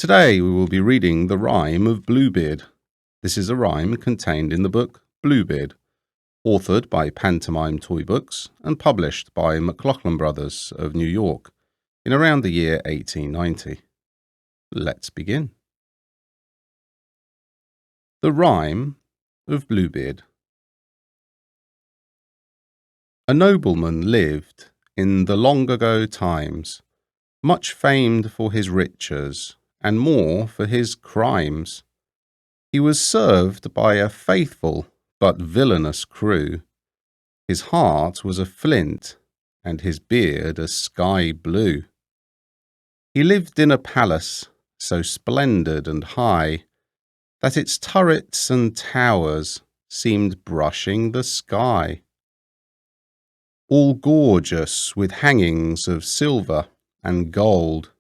Today we will be reading the rhyme of Bluebeard. This is a rhyme contained in the book Bluebeard, authored by Pantomime Toy Books and published by Mcloughlin Brothers of New York in around the year 1890. Let's begin. The rhyme of Bluebeard. A nobleman lived in the long ago times, much famed for his riches, and more for his crimes. He was served by a faithful but villainous crew. His heart was a flint, and his beard a sky blue. He lived in a palace so splendid and high, that its turrets and towers seemed brushing the sky. All gorgeous with hangings of silver and gold,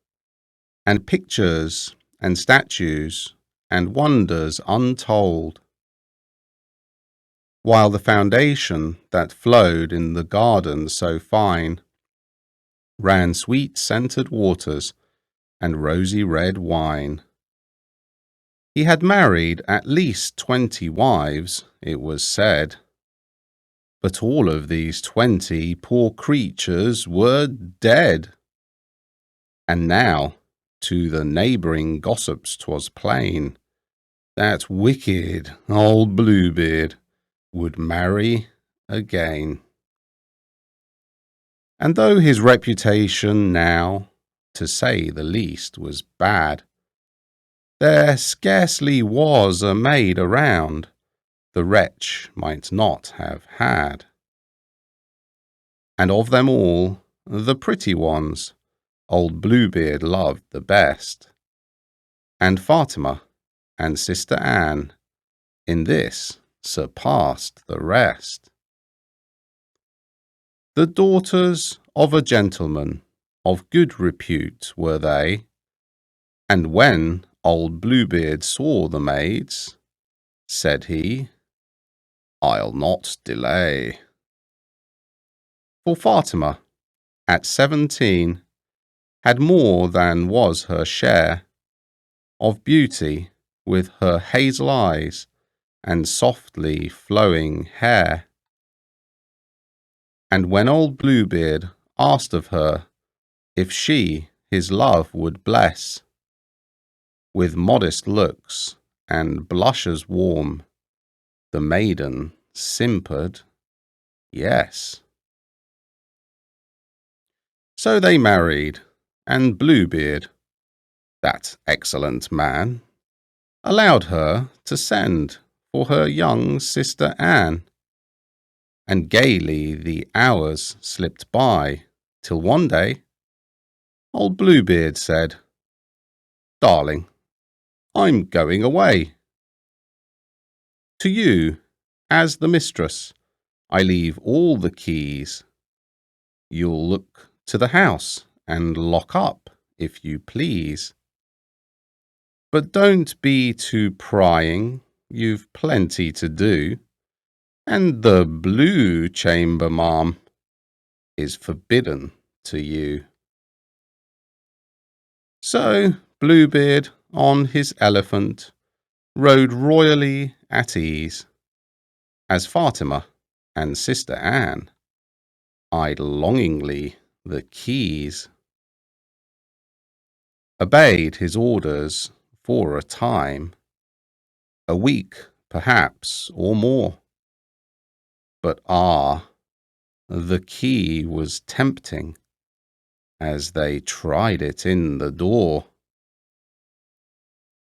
and pictures and statues and wonders untold. While the foundation that flowed in the garden so fine ran sweet-scented waters and rosy red wine. He had married at least 20 wives, it was said, but all of these 20 poor creatures were dead. And now, to the neighbouring gossips 'twas plain, that wicked old Bluebeard would marry again. And though his reputation now, to say the least, was bad, there scarcely was a maid around the wretch might not have had. And of them all, the pretty ones old Bluebeard loved the best, and Fatima and Sister Anne in this surpassed the rest. The daughters of a gentleman of good repute were they, and when old Bluebeard saw the maids, said he, "I'll not delay." For Fatima, at 17, had more than was her share of beauty, with her hazel eyes and softly flowing hair. And when old Bluebeard asked of her if she his love would bless, with modest looks and blushes warm, the maiden simpered, yes. So they married, and Bluebeard, that excellent man, allowed her to send for her young sister Anne, and gaily the hours slipped by, till one day old Bluebeard said, "Darling, I'm going away. To you, as the mistress, I leave all the keys. You'll look to the house and lock up, if you please. But don't be too prying, you've plenty to do, and the blue chamber, ma'am, is forbidden to you." So Bluebeard on his elephant rode royally at ease, as Fatima and Sister Anne eyed longingly the keys. Obeyed his orders for a time, a week perhaps or more. But the key was tempting as they tried it in the door.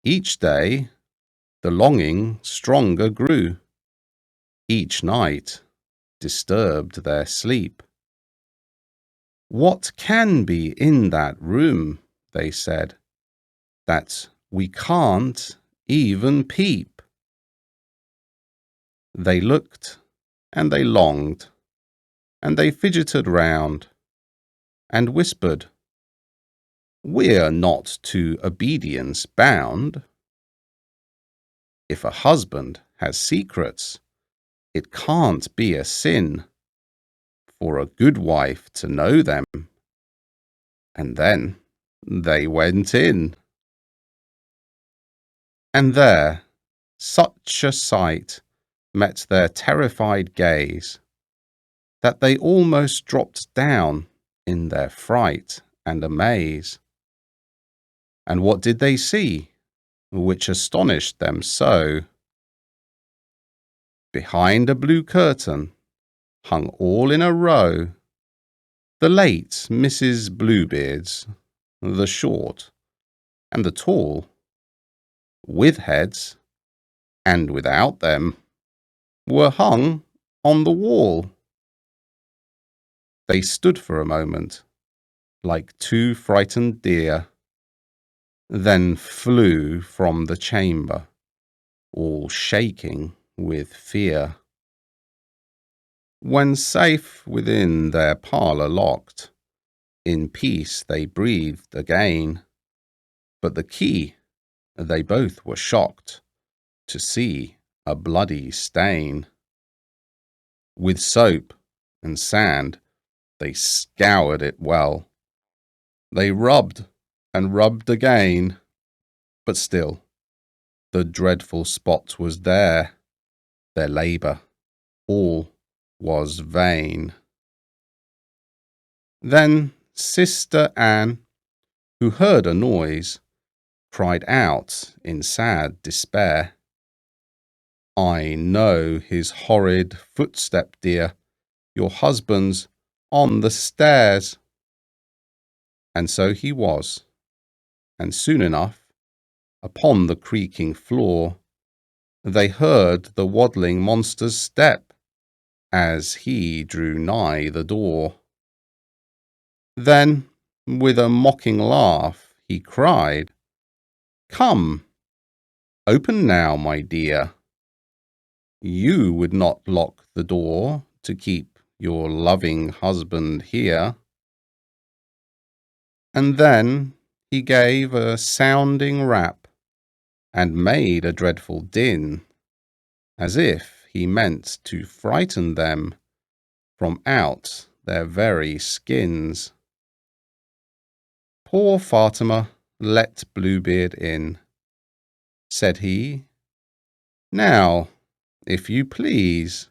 Each day the longing stronger grew, each night disturbed their sleep. "What can be in that room," they said, "that we can't even peep?" They looked, and they longed, and they fidgeted round, and whispered, "We're not to obedience bound. If a husband has secrets, it can't be a sin for a good wife to know them." And then they went in. And there, such a sight met their terrified gaze that they almost dropped down in their fright and amaze. And what did they see, which astonished them so? Behind a blue curtain, hung all in a row, the late Mrs. Bluebeard's, the short and the tall, with heads, and without them, were hung on the wall. They stood for a moment, like two frightened deer, then flew from the chamber, all shaking with fear. When safe within their parlour locked, in peace they breathed again, but the key they both were shocked to see a bloody stain. With soap and sand they scoured it well. They rubbed and rubbed again, but still the dreadful spot was there. Their labour all was vain. Then Sister Anne, who heard a noise, cried out in sad despair, "I know his horrid footstep, dear, your husband's on the stairs." And so he was, and soon enough, upon the creaking floor, they heard the waddling monster's step as he drew nigh the door. Then, with a mocking laugh, he cried, "Come, open now, my dear. You would not lock the door to keep your loving husband here." And then he gave a sounding rap, and made a dreadful din, as if he meant to frighten them from out their very skins. Poor Fatima let Bluebeard in. Said he, "Now, if you please,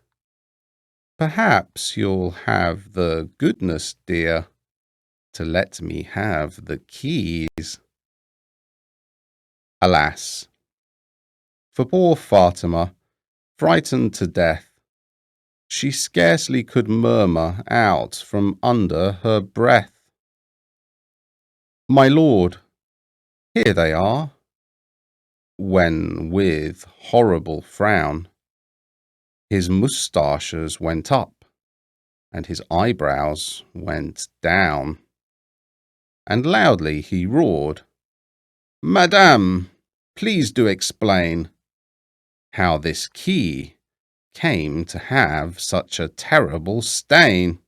perhaps you'll have the goodness, dear, to let me have the keys." Alas, for poor Fatima, frightened to death, she scarcely could murmur out from under her breath, "My lord, here they are," when with horrible frown his moustaches went up and his eyebrows went down, and loudly he roared, "Madame, please do explain how this key came to have such a terrible stain."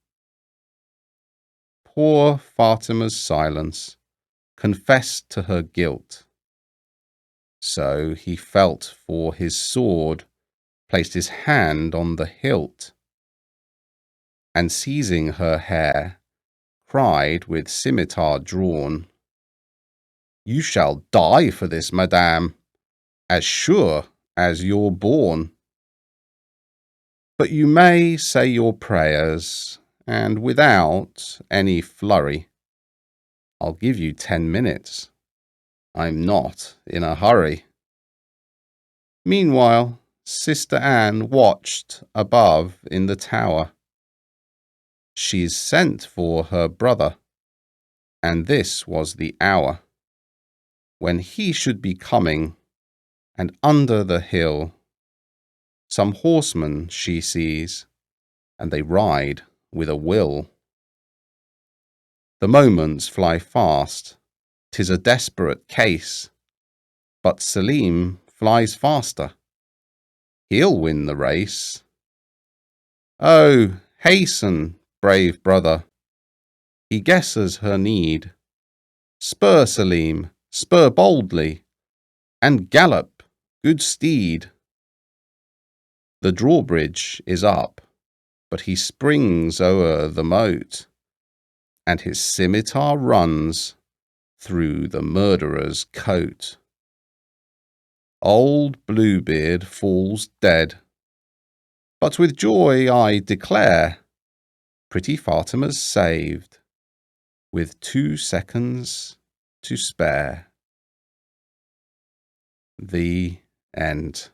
Poor Fatima's silence confessed to her guilt. So he felt for his sword, placed his hand on the hilt, and seizing her hair, cried with scimitar drawn, "You shall die for this, madame, as sure as you're born. But you may say your prayers, and without any flurry. I'll give you 10 minutes. I'm not in a hurry." Meanwhile, Sister Anne watched above in the tower. She's sent for her brother, and this was the hour when he should be coming, and under the hill some horsemen she sees, and they ride with a will. The moments fly fast, 'tis a desperate case, but Selim flies faster. He'll win the race. Oh, hasten, brave brother, he guesses her need. Spur, Selim, spur boldly, and gallop, good steed. The drawbridge is up, but he springs o'er the moat, and his scimitar runs through the murderer's coat. Old Bluebeard falls dead. But with joy I declare, pretty Fatima's saved, with 2 seconds to spare. The end.